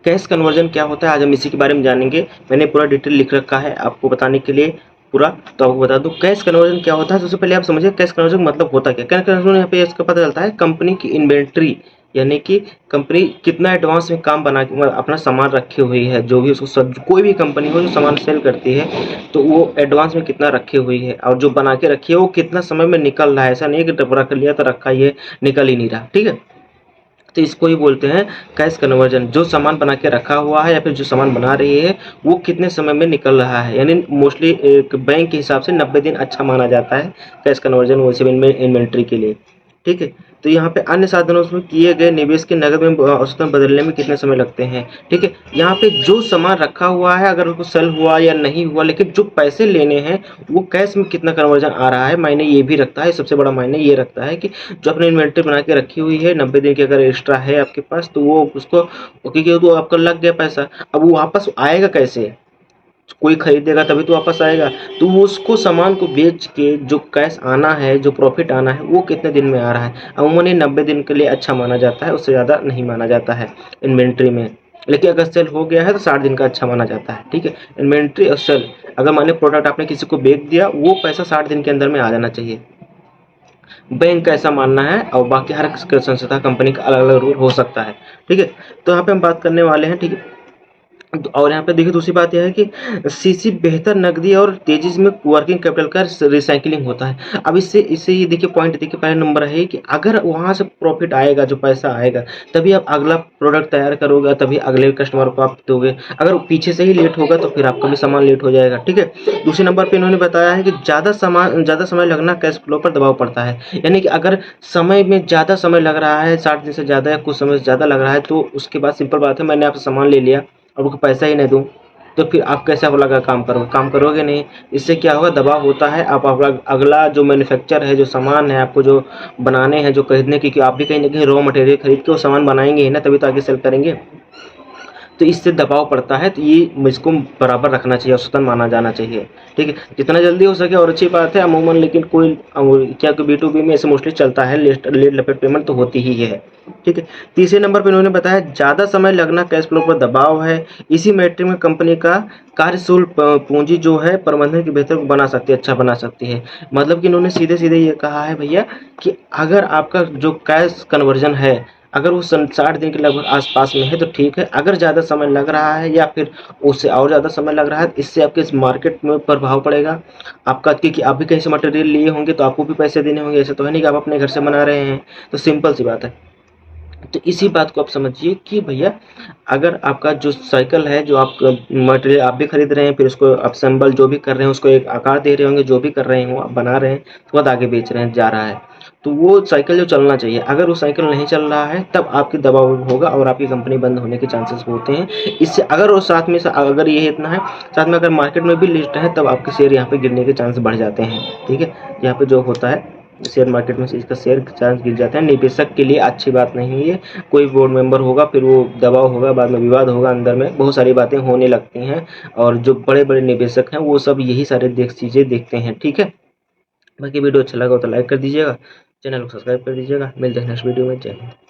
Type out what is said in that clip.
Cash conversion क्या होता है, आज हम इसी के बारे में जानेंगे। मैंने पूरा डिटेल लिख रखा है आपको बताने के लिए पूरा, तो आपको बता दूं कैश कन्वर्जन क्या होता है। सबसे पहले आप समझिए कैश कन्वर्जन मतलब होता क्या। कैश कन्वर्जन यहाँ पे इसका पता चलता है कंपनी की इन्वेंट्री, यानी कि कंपनी कितना एडवांस में काम बना के मतलब अपना सामान रखी हुई है, जो भी उसको कोई भी कंपनी हो जो सामान सेल करती है तो वो एडवांस में कितना रखी हुई है, और जो बना के रखी है वो कितना समय में निकल रहा है। ऐसा नहीं है कि रख लिया तो रखा ही है, निकल ही नहीं रहा, ठीक है। तो इसको ही बोलते हैं कैश कन्वर्जन। जो सामान बना के रखा हुआ है या फिर जो सामान बना रही है वो कितने समय में निकल रहा है, यानी मोस्टली एक बैंक के हिसाब से 90 दिन अच्छा माना जाता है कैश कन्वर्जन वैसे इन्वेंट्री के लिए, ठीक है। तो यहाँ पे अन्य साधनों में किए गए निवेश के नकद में औसतन बदलने में कितने समय लगते हैं, ठीक है। यहाँ पे जो सामान रखा हुआ है अगर उसको सेल हुआ या नहीं हुआ, लेकिन जो पैसे लेने हैं वो कैश में कितना कन्वर्जन आ रहा है, मायने ये भी रखता है। सबसे बड़ा मायने ये रखता है कि जो आपने इन्वेंट्री बना के रखी हुई है 90 दिन की अगर एक्स्ट्रा है आपके पास तो वो उसको, क्योंकि तो आपका लग गया पैसा, अब वो वापस आएगा कैसे, कोई खरीदेगा तभी तो वापस आएगा। तो वो उसको सामान को बेच के जो कैश आना है, जो प्रॉफिट आना है वो कितने दिन में आ रहा है। अमूमन ये 90 दिन के लिए अच्छा माना जाता है, उससे ज़्यादा नहीं माना जाता है इन्वेंट्री में। लेकिन अगर सेल हो गया है तो 60 दिन का अच्छा माना जाता है, ठीक है। इन्वेंट्री और सेल, अगर मान लीजिए प्रोडक्ट आपने किसी को बेच दिया वो पैसा 60 दिन के अंदर में आ जाना चाहिए, बैंक का ऐसा मानना है। और बाकी हर संस्था कंपनी का अलग अलग रूल हो सकता है, ठीक है। तो यहाँ पे हम बात करने वाले हैं, ठीक है। और यहाँ पे देखिए दूसरी बात यह है कि सीसी बेहतर नकदी और तेजी में वर्किंग कैपिटल का रिसाइकलिंग होता है। अब इससे इससे ये देखिए पॉइंट देखिए, पहला नंबर है कि अगर वहाँ से प्रॉफिट आएगा, जो पैसा आएगा तभी आप अगला प्रोडक्ट तैयार करोगे, तभी अगले कस्टमर को आप दोगे। अगर पीछे से ही लेट होगा तो फिर आपका भी सामान लेट हो जाएगा, ठीक है। दूसरे नंबर पे इन्होंने बताया है कि ज़्यादा समय लगना कैश फ्लो पर दबाव पड़ता है, यानी कि अगर समय में ज़्यादा समय लग रहा है, 60 दिन से ज़्यादा या कुछ समय से ज़्यादा लग रहा है, तो उसके बाद सिंपल बात है मैंने आपसे सामान ले लिया और उनको पैसा ही नहीं दूँ तो फिर आप कैसे आप लगा काम करोगे नहीं। इससे क्या होगा, दबाव होता है। आप अगला जो मैन्युफैक्चर है, जो सामान है आपको जो बनाने हैं, जो खरीदने की, कि आप भी कहीं ना कहीं रॉ मटेरियल खरीद के वो सामान बनाएंगे ही ना, तभी तो आगे सेल करेंगे। तो इससे दबाव पड़ता है, तो ये इसको बराबर रखना चाहिए, औसतन माना जाना चाहिए, ठीक है, जितना जल्दी हो सके। और अच्छी बात है अमूमन, लेकिन कोई क्या B2B में ऐसे मोस्टली चलता है, लेट लपेट पेमेंट तो होती ही है, ठीक है। तीसरे नंबर पर इन्होंने बताया ज़्यादा समय लगना कैश फ्लो पर दबाव है। इसी मैट्रिक में कंपनी का कार्यशील पूंजी जो है प्रबंधन की बेहतर बना सकती है, अच्छा बना सकती है। मतलब कि इन्होंने सीधे सीधे ये कहा है भैया कि अगर आपका जो कैश कन्वर्जन है अगर वो 60 दिन के लगभग आसपास में है तो ठीक है। अगर ज़्यादा समय लग रहा है या फिर उससे और ज़्यादा समय लग रहा है, इससे आपके इस मार्केट में प्रभाव पड़ेगा आपका, क्योंकि आप भी कहीं से मटेरियल लिए होंगे तो आपको भी पैसे देने होंगे। ऐसा तो है नहीं कि आप अपने घर से बना रहे हैं, तो सिंपल सी बात है। तो इसी बात को आप समझिए कि भैया अगर आपका जो साइकिल है, जो आप मटेरियल आप भी खरीद रहे हैं, फिर उसको असेंबल जो भी कर रहे हैं उसको एक आकार दे रहे होंगे, जो भी कर रहे हो आप बना रहे हैं, उसके बाद आगे बेच रहे हैं, जा रहा है, तो वो साइकिल जो चलना चाहिए। अगर वो साइकिल नहीं चल रहा है तब आपकी दबाव होगा और आपकी कंपनी बंद होने के चांसेस होते हैं। इससे अगर वो साथ में अगर ये इतना है, साथ में अगर मार्केट में भी लिस्ट है तब आपके शेयर यहाँ पे गिरने के चांस बढ़ जाते हैं, ठीक है। यहाँ पे जो होता है शेयर मार्केट में से इसका शेयर चांस गिर जाता है। निवेशक के लिए अच्छी बात नहीं है। कोई बोर्ड मेंबर होगा फिर वो दबाव होगा, बाद में विवाद होगा, अंदर में बहुत सारी बातें होने लगती हैं। और जो बड़े बड़े निवेशक हैं वो सब यही सारे चीज़ें देखते हैं, ठीक है। बाकी वीडियो अच्छा लगा हो तो लाइक कर दीजिएगा, चैनल को सब्सक्राइब कर दीजिएगा। मिलते हैं नेक्स्ट वीडियो में। जय हिंद।